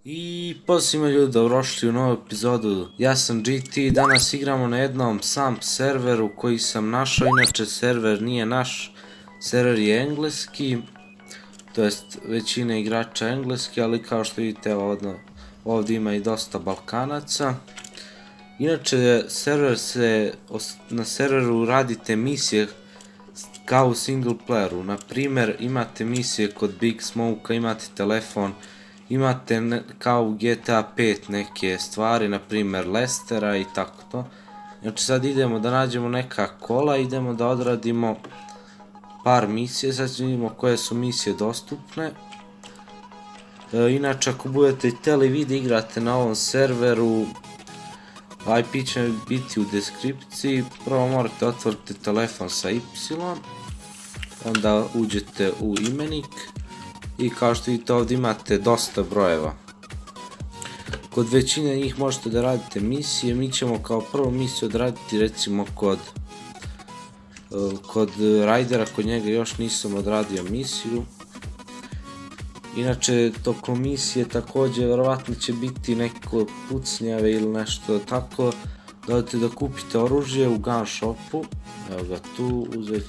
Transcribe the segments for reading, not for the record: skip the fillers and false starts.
I pozdrav svima ljudi, dobrodošli u novu epizodu. Ja sam GT, danas igramo na jednom sam serveru koji sam našao, inače server nije naš, server je engleski, to jest većina igrača engleski, ali kao što vidite ovdje ima i dosta Balkanaca. Inače na serveru radite misije kao u single playeru, na primjer imate misije kod Big Smoke, imate telefon, imate kao u GTA 5 neke stvari, na primjer Lestera i tako to. Znači sad idemo da nađemo neka kola, idemo da odradimo par misije, sad vidimo koje su misije dostupne. Inače ako budete htjeli vi da igrate na ovom serveru, IP će biti u deskripciji, prvo morate otvoriti telefon sa Y, onda uđete u imenik i kao što vidite ovdje imate dosta brojeva. Kod većine njih možete da radite misije, mi ćemo kao prvu misiju odraditi recimo kod Raidera, kod njega još nisam odradio misiju. Inače tokom misije također vjerovatno će biti neko pucnjave ili nešto tako, da odete da kupite oružje u gun shopu. Evo ga tu, uzet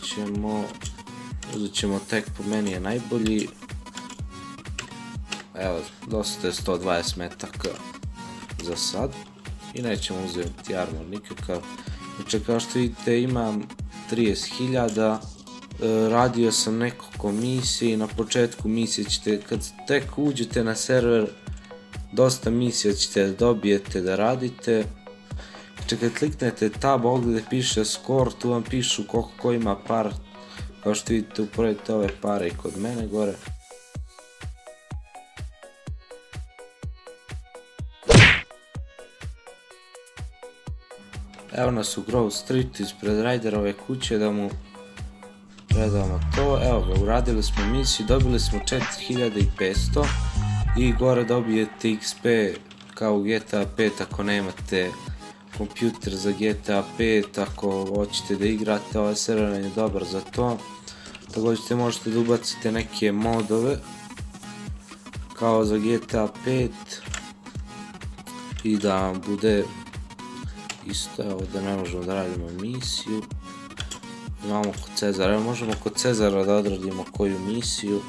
ćemo tek, po meni je najbolji. Evo, dosta je 120 metaka za sad i nećemo uzeti armor nikakav. Znači kao što vidite imam 30.000, radio sam nekoliko misije i na početku misije ćete, kad tek uđete na server, dosta misija ćete dobijete da radite. Znači kad kliknete tab ovdje gdje piše score, tu vam pišu koliko ko ima par, kao što vidite uporedite ove pare i kod mene gore. Evo nas u Grove Street ispred Raiderove kuće da mu predamo to. Evo ga, uradili smo misiju, dobili smo 4500 i gore dobijete XP kao u GTA 5 ako nemate kompjuter za GTA 5, ako hoćete da igrate, ovaj server je dobar za to. Također možete da ubacite neke modove kao za GTA 5 i da vam bude isto. Evo da ne možemo da radimo misiju, imamo kod Cezara, evo možemo kod Cezara da odradimo koju misiju.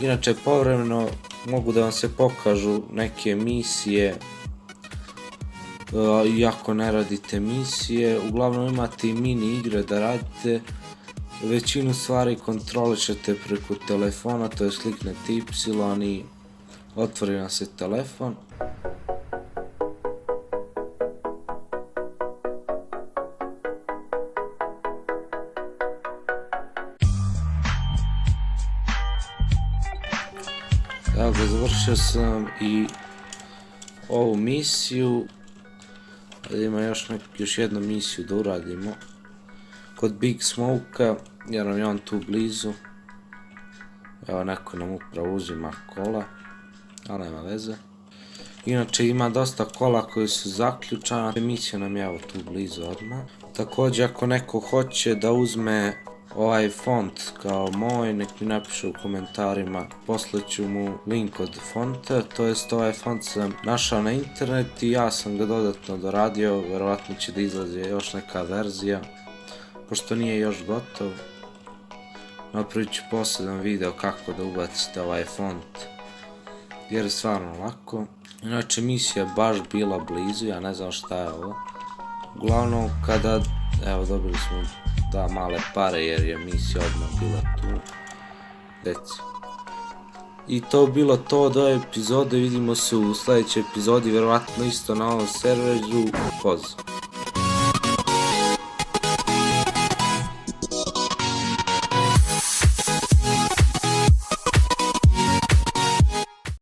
Inače povremeno mogu da vam se pokažu neke misije iako ne radite misije, uglavnom imate i mini igre da radite. Većinu stvari kontrolišete preko telefona, to je kliknete Y i otvori nam se telefon. Evo ga, završio sam i ovu misiju. Ima još jednu misiju da uradimo kod Big Smoke-a jer nam je on tu blizu. Evo neko nam upravo uzima kola, ali nema veze. Inače ima dosta kola koji su zaključana, misija nam je evo tu blizu odmah. Također ako neko hoće da uzme ovaj font kao moj, nek mi napiše u komentarima, poslaću mu link od fonta, to jest ovaj font sam našao na internet i ja sam ga dodatno doradio, vjerovatno će da izlazi još neka verzija, pošto nije još gotov. Napravit ću posljedan video kako da ubacite ovaj font, jer je stvarno lako. Inače misija je baš bila blizu, ja ne znam šta je ovo. Uglavnom kada, evo dobili smo da male pare jer je misija odmah bila tu. Deci. I to bilo to od ove epizode, vidimo se u sljedećoj epizodi, vjerovatno isto na ovom serveru. Pozdrav.